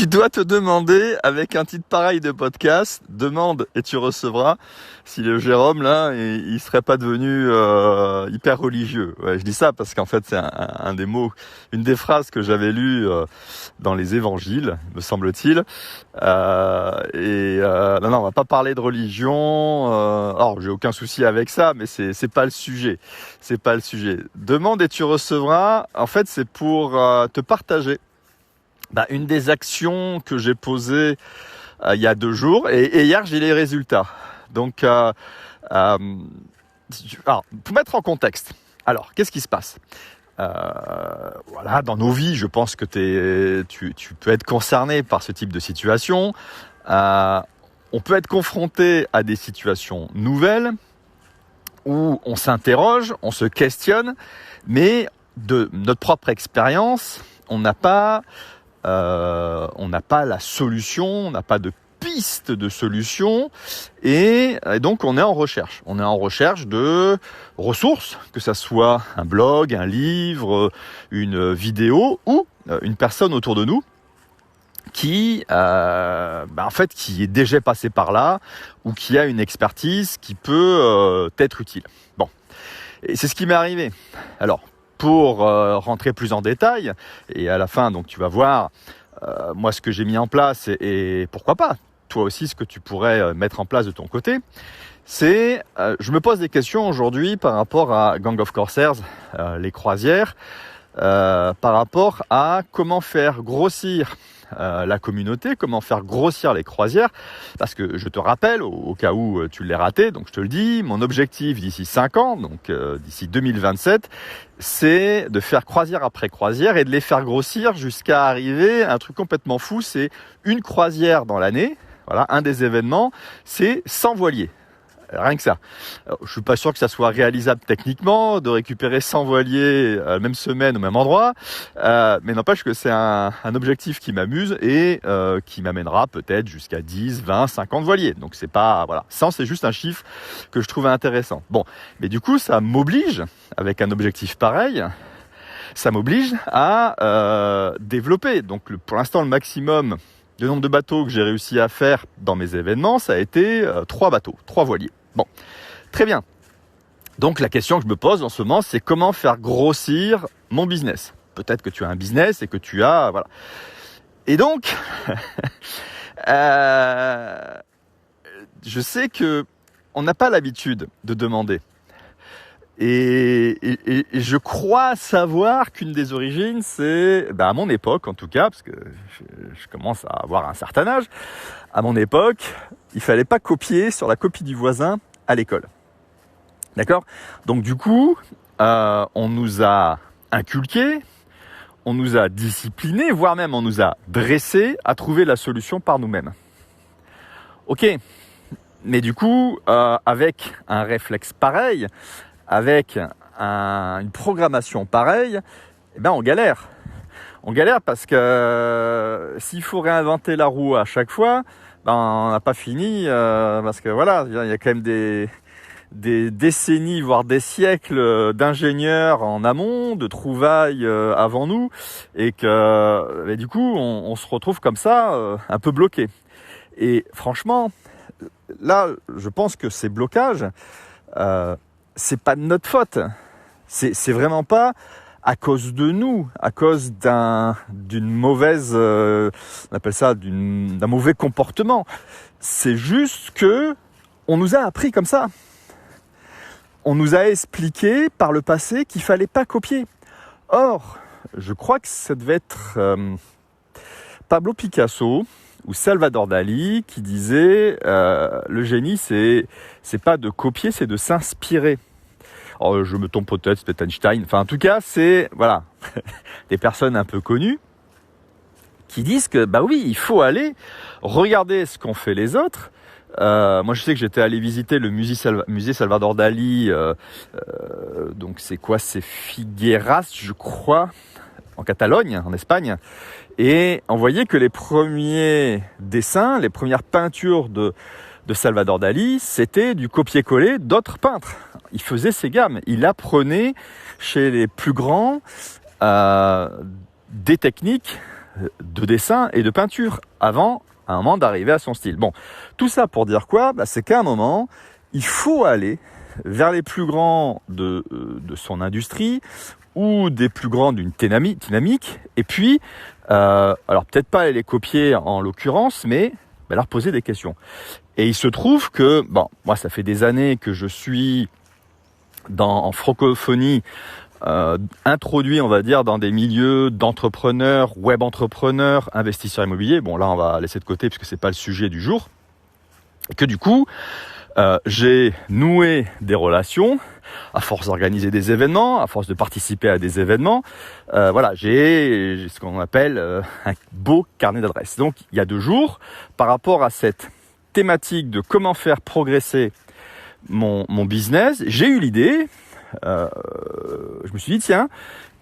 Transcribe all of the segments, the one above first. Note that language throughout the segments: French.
tu dois te demander, avec un titre pareil de podcast, demande et tu recevras, si le Jérôme là, il serait pas devenu hyper religieux. Ouais, je dis ça parce qu'en fait c'est un des mots, une des phrases que j'avais lues dans les évangiles, me semble-t-il. Non, on va pas parler de religion. Alors j'ai aucun souci avec ça, mais c'est pas le sujet. C'est pas le sujet. Demande et tu recevras. En fait, c'est pour te partager une des actions que j'ai posées il y a 2 jours et hier j'ai les résultats. Donc, alors, pour mettre en contexte, alors qu'est-ce qui se passe ? Voilà, dans nos vies, je pense que tu peux être concerné par ce type de situation. On peut être confronté à des situations nouvelles où on s'interroge, on se questionne, mais de notre propre expérience, on n'a pas la solution, on n'a pas de piste de solution et donc on est en recherche. On est en recherche de ressources, que ça soit un blog, un livre, une vidéo ou une personne autour de nous qui qui est déjà passé par là ou qui a une expertise qui peut être utile. Bon, et c'est ce qui m'est arrivé. Alors, pour rentrer plus en détail, et à la fin, donc tu vas voir moi ce que j'ai mis en place et pourquoi pas, toi aussi ce que tu pourrais mettre en place de ton côté, c'est, je me pose des questions aujourd'hui par rapport à Gang of Corsairs, les croisières, par rapport à comment faire grossir la communauté, comment faire grossir les croisières, parce que je te rappelle, au cas où tu l'aies raté, donc je te le dis, mon objectif d'ici 5 ans, donc d'ici 2027, c'est de faire croisière après croisière et de les faire grossir jusqu'à arriver à un truc complètement fou, c'est une croisière dans l'année, voilà, un des événements, c'est 100 voiliers. Rien que ça. Alors, je suis pas sûr que ça soit réalisable techniquement, de récupérer 100 voiliers la même semaine au même endroit, mais n'empêche que c'est un objectif qui m'amuse et qui m'amènera peut-être jusqu'à 10, 20, 50 voiliers. Donc c'est pas, voilà, 100 c'est juste un chiffre que je trouve intéressant. Bon, mais du coup ça m'oblige, avec un objectif pareil, ça m'oblige à développer. Donc pour l'instant le maximum, le nombre de bateaux que j'ai réussi à faire dans mes événements, ça a été 3 bateaux, 3 voiliers. Bon, très bien. Donc la question que je me pose en ce moment, c'est comment faire grossir mon business. Peut-être que tu as un business et que tu as... Voilà. Et donc, je sais que on n'a pas l'habitude de demander. Et je crois savoir qu'une des origines, c'est, à mon époque en tout cas, parce que je commence à avoir un certain âge, à mon époque, il fallait pas copier sur la copie du voisin à l'école. D'accord ? Donc du coup, on nous a inculqué, on nous a disciplinés, voire même on nous a dressés à trouver la solution par nous-mêmes. Ok, mais du coup, avec un réflexe pareil, avec une programmation pareille, on galère. On galère parce que s'il faut réinventer la roue à chaque fois, on n'a pas fini parce que voilà, il y a quand même des décennies, voire des siècles d'ingénieurs en amont, de trouvailles avant nous, et que du coup, on se retrouve comme ça, un peu bloqué. Et franchement, là, je pense que ces blocages, c'est pas de notre faute. C'est vraiment pas à cause de nous, à cause d'une mauvaise, on appelle ça d'un mauvais comportement. C'est juste que on nous a appris comme ça. On nous a expliqué par le passé qu'il fallait pas copier. Or, je crois que ça devait être Pablo Picasso ou Salvador Dali qui disait le génie c'est pas de copier, c'est de s'inspirer. Alors, je me trompe peut-être, c'est peut-être Einstein. Enfin, en tout cas, c'est voilà des personnes un peu connues qui disent que oui, il faut aller regarder ce qu'ont fait les autres. Moi, je sais que j'étais allé visiter le musée Salvador Dali. Donc, c'est quoi ? C'est Figueras, je crois, en Catalogne, en Espagne. Et on voyait que les premiers dessins, les premières peintures de Salvador Dali, c'était du copier-coller d'autres peintres. Il faisait ses gammes. Il apprenait chez les plus grands des techniques de dessin et de peinture avant, à un moment, d'arriver à son style. Bon, tout ça pour dire quoi? C'est qu'à un moment, il faut aller vers les plus grands de son industrie ou des plus grands d'une dynamique, et puis, alors peut-être pas les copier en l'occurrence, mais leur poser des questions. Et il se trouve que, moi ça fait des années que je suis en francophonie, introduit, on va dire, dans des milieux d'entrepreneurs, web entrepreneurs, investisseurs immobiliers. Bon, là, on va laisser de côté puisque c'est pas le sujet du jour. Et que du coup, j'ai noué des relations à force d'organiser des événements, à force de participer à des événements. J'ai ce qu'on appelle un beau carnet d'adresses. Donc, il y a 2 jours, par rapport à cette thématique de comment faire progresser mon business, j'ai eu l'idée. Je me suis dit, tiens,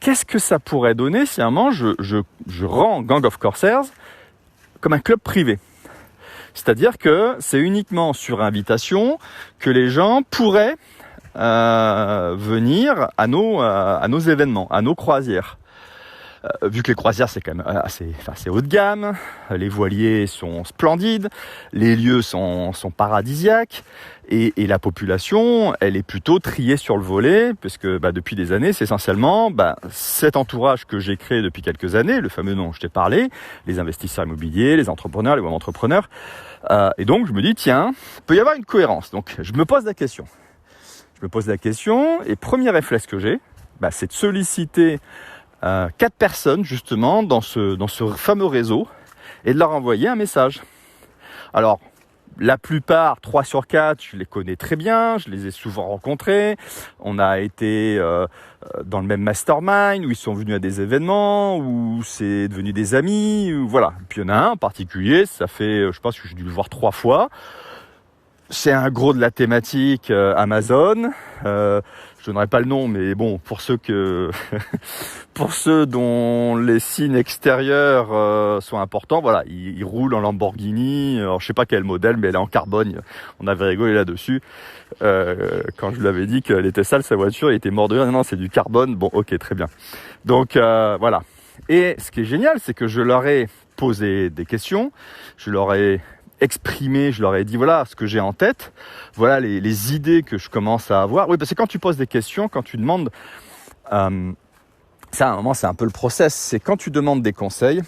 qu'est-ce que ça pourrait donner si à un moment je rends Gang of Corsairs comme un club privé. C'est-à-dire que c'est uniquement sur invitation que les gens pourraient venir à nos événements, à nos croisières. Vu que les croisières c'est quand même assez haut de gamme, les voiliers sont splendides, les lieux sont paradisiaques et la population elle est plutôt triée sur le volet puisque depuis des années c'est essentiellement cet entourage que j'ai créé depuis quelques années, le fameux nom dont je t'ai parlé, les investisseurs immobiliers, les entrepreneurs, les web entrepreneurs, et donc je me dis tiens, il peut y avoir une cohérence. Donc je me pose la question et premier réflexe que j'ai, c'est de solliciter 4 personnes justement dans ce fameux réseau et de leur envoyer un message. Alors la plupart, 3 sur 4, je les connais très bien, je les ai souvent rencontrés, on a été dans le même mastermind, où ils sont venus à des événements, où c'est devenu des amis, voilà. Puis il y en a un en particulier, ça fait, je pense que j'ai dû le voir 3 fois, c'est un gros de la thématique Amazon, je donnerai pas le nom, mais bon, pour ceux dont les signes extérieurs sont importants, voilà, il roule en Lamborghini, alors je sais pas quel modèle, mais elle est en carbone, on avait rigolé là-dessus, quand je lui avais dit qu'elle était sale sa voiture, il était mort de rire, non, c'est du carbone, bon, ok, très bien. Donc voilà. Et ce qui est génial, c'est que je leur ai posé des questions, je leur ai exprimé, je leur ai dit voilà ce que j'ai en tête, voilà les idées que je commence à avoir. Oui, parce que quand tu poses des questions, quand tu demandes, ça à un moment c'est un peu le process, c'est quand tu demandes des conseils,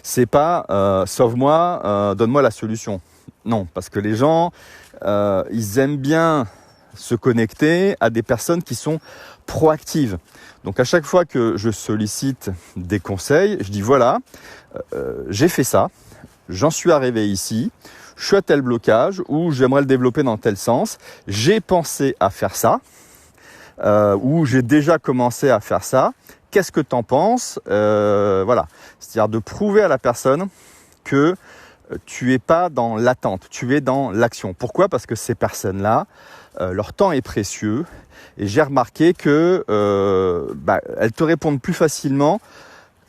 c'est pas sauve-moi, donne-moi la solution. Non, parce que les gens, ils aiment bien se connecter à des personnes qui sont proactives. Donc à chaque fois que je sollicite des conseils, je dis voilà, j'ai fait ça, j'en suis arrivé ici, je suis à tel blocage ou j'aimerais le développer dans tel sens, j'ai pensé à faire ça, ou j'ai déjà commencé à faire ça, qu'est-ce que t'en penses, voilà. C'est-à-dire de prouver à la personne que tu es pas dans l'attente, tu es dans l'action. Pourquoi ? Parce que ces personnes-là, leur temps est précieux et j'ai remarqué que elles te répondent plus facilement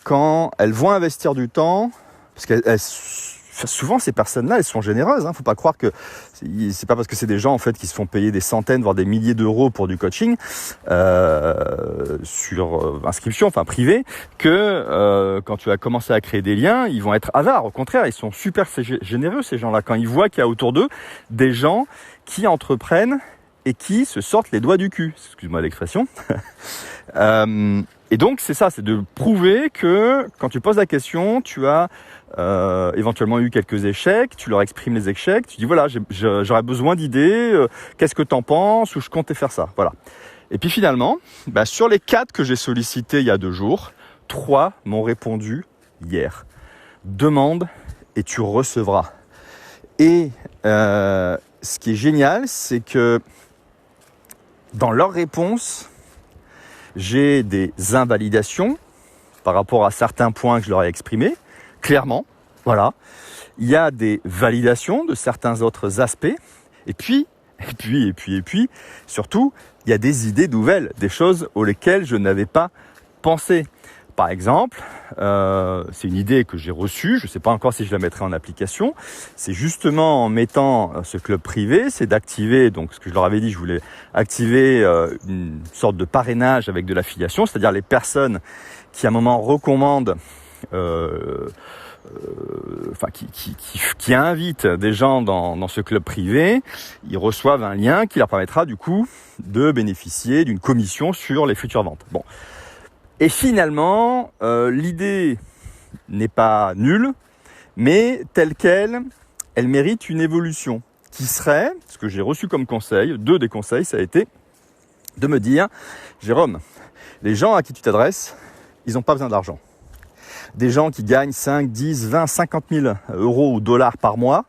quand elles vont investir du temps, parce qu'elles souvent ces personnes-là, elles sont généreuses. Faut pas croire que c'est pas parce que c'est des gens en fait qui se font payer des centaines voire des milliers d'euros pour du coaching sur inscription, enfin privé, que quand tu vas commencer à créer des liens, ils vont être avares. Au contraire, ils sont super généreux ces gens-là quand ils voient qu'il y a autour d'eux des gens qui entreprennent et qui se sortent les doigts du cul. Excuse-moi l'expression. Et donc c'est ça, c'est de prouver que quand tu poses la question, tu as éventuellement eu quelques échecs, tu leur exprimes les échecs, tu dis voilà, j'aurais besoin d'idées, qu'est-ce que t'en penses, ou je comptais faire ça, voilà. Et puis finalement, sur les 4 que j'ai sollicités il y a 2 jours, 3 m'ont répondu hier. Demande et tu recevras. Et ce qui est génial, c'est que dans leurs réponses, j'ai des invalidations par rapport à certains points que je leur ai exprimés, clairement, voilà. Il y a des validations de certains autres aspects, et puis, surtout, il y a des idées nouvelles, des choses auxquelles je n'avais pas pensé. Par exemple, c'est une idée que j'ai reçue, je ne sais pas encore si je la mettrai en application, c'est justement en mettant ce club privé, c'est d'activer, donc ce que je leur avais dit, je voulais activer une sorte de parrainage avec de l'affiliation, c'est-à-dire les personnes qui à un moment recommandent qui invite des gens dans ce club privé, ils reçoivent un lien qui leur permettra du coup de bénéficier d'une commission sur les futures ventes. Bon. Et finalement, l'idée n'est pas nulle, mais telle qu'elle, elle mérite une évolution qui serait, ce que j'ai reçu comme conseil, 2 des conseils, ça a été de me dire, Jérôme, les gens à qui tu t'adresses, ils n'ont pas besoin d'argent. Des gens qui gagnent 5, 10, 20, 50 000 euros ou dollars par mois,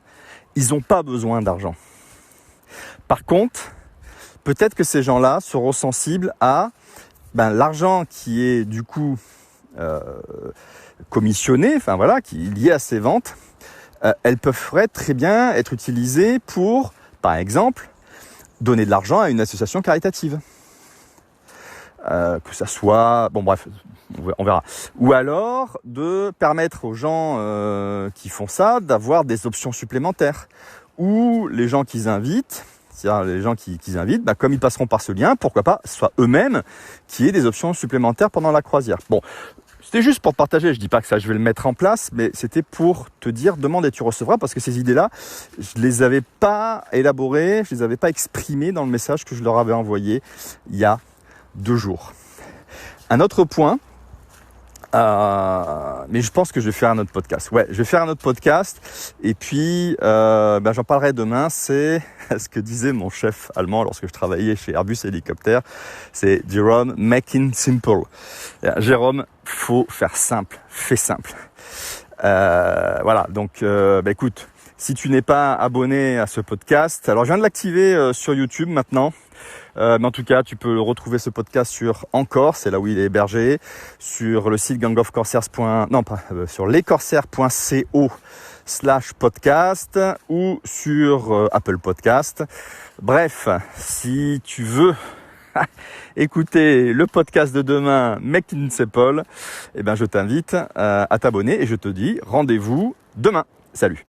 ils n'ont pas besoin d'argent. Par contre, peut-être que ces gens-là seront sensibles à l'argent qui est du coup commissionné, qui est lié à ces ventes. Elles peuvent très bien être utilisées pour, par exemple, donner de l'argent à une association caritative. Que ça soit... Bon bref, on verra. Ou alors de permettre aux gens qui font ça d'avoir des options supplémentaires. Ou les gens qu'ils invitent, c'est-à-dire les gens qu'ils invitent, comme ils passeront par ce lien, pourquoi pas, ce soit eux-mêmes qui aient des options supplémentaires pendant la croisière. Bon, c'était juste pour partager, je dis pas que ça je vais le mettre en place, mais c'était pour te dire demande et tu recevras, parce que ces idées-là, je les avais pas élaborées, je les avais pas exprimées dans le message que je leur avais envoyé il y a 2 jours. Un autre point, mais je pense que je vais faire un autre podcast. Ouais, je vais faire un autre podcast et puis j'en parlerai demain. C'est ce que disait mon chef allemand lorsque je travaillais chez Airbus Hélicoptère. C'est Jérôme, make it simple. Jérôme, faut faire simple, fais simple. Voilà, donc écoute, si tu n'es pas abonné à ce podcast, alors je viens de l'activer sur YouTube maintenant. Mais en tout cas, tu peux retrouver ce podcast sur Encore, c'est là où il est hébergé, sur le site sur lescorsaires.co/podcast ou sur Apple Podcast. Bref, si tu veux écouter le podcast de demain, Make it simple, je t'invite à t'abonner et je te dis rendez-vous demain. Salut.